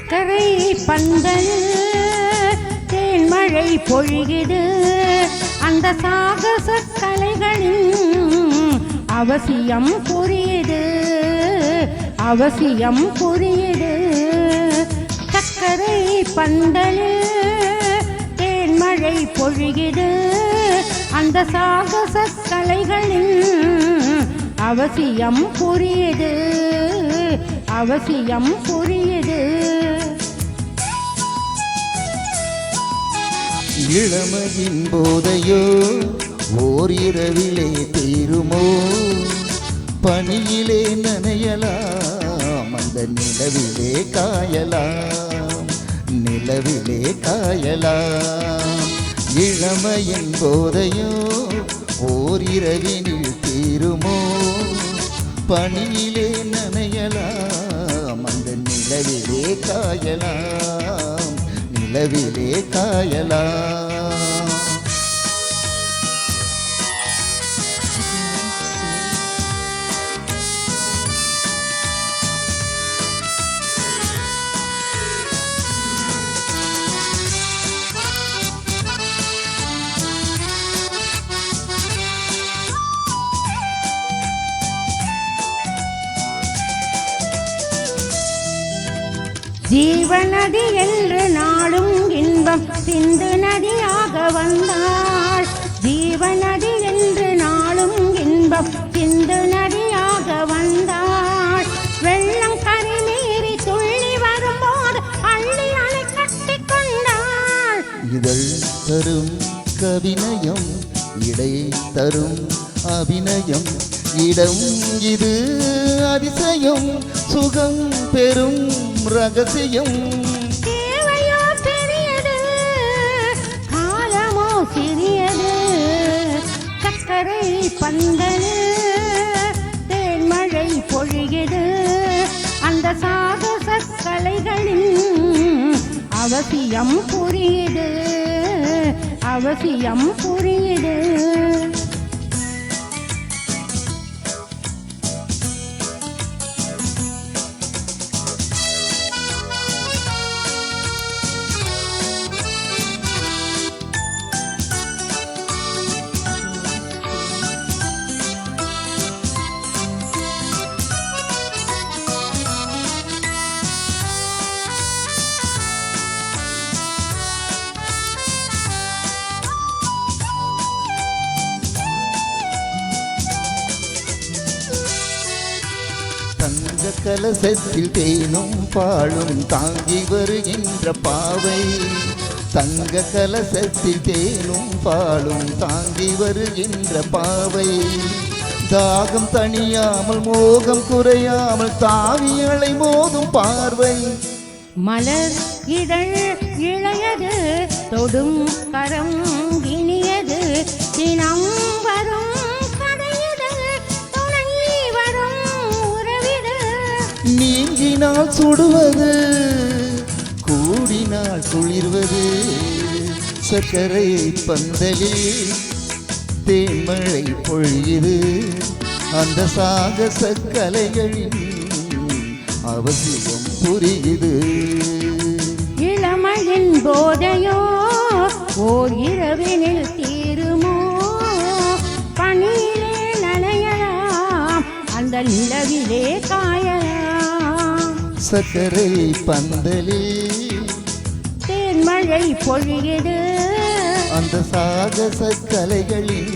சக்கரை பந்தல் தேன்மழை பொழிகுது அந்த சாகச கலைகளின் அவசியம் புரியுது அவசியம் புரியுது சக்கரை பந்தல் தேன்மழை பொழிகுது அந்த சாகச கலைகளின் அவசியம் புரியுது அவசியம் புரியுது இளமையின் போதையோ ஓரிரவிலே தீருமோ பனியிலே நனையலாம் அந்த நிலவிலே காயலாம் நிலவிலே காயலாம் இளமையின் போதையோ ஓரிரவினில் தீருமோ பனியிலே நனையலாம் அந்த நிலவிலே காயலாம் நிலவிலே காயலாம் ஜீவநதி என்று நாளும் இன்பம் சிந்து நதியாக வந்தாள் ஜீவநதி என்று நாளும் இன்பம் சிந்து நதியாக வந்தாள் வெள்ளம் கரைமீறி துள்ளி வரும்போது அள்ளி அணை கட்டி கொண்டாள் இதழ் தரும் கவிநயம் இடை தரும் அபிநயம் இடம் இது அதிசயம் சுகம் பெரும் ரகசியம் தேவையோ பெரியது காலமோ சிறியது சக்கரை பந்தல் தேன்மழை பொழியுது அந்த சாகச கலைகளின் அவசியம் புரியுது அவசியம் புரியுது தங்க கலசத்தில் தேனும் பாழும் தாங்கி வருகின்ற பாவை தங்க கலசத்தில் தேனும் பாழும் தாங்கி வருகின்ற பாவை தாகம் தணியாமல் மோகம் குறையாமல் தாவியலை மோதும் பார்வை மலர் இதழ் இளையது தொடும் கரம் இனியது தினம் வரும் கதையது துணை வரும் உறவிடு நீங்கினால் சுடுவது கூடினால் குளிர்வது சக்கரை பந்தலில் தேன்மழை பொழியுது அந்த சாகச கலைகளின் அவசியம் புரியுது இளமையின் போதையோ ஓர் இரவினில் தீருமோ பனியிலே நனையலாம் அந்த நிலவிலே காயலாம் சக்கரை பந்தலில் தேன்மழை பொழியுது அந்த சாகச கலைகளின்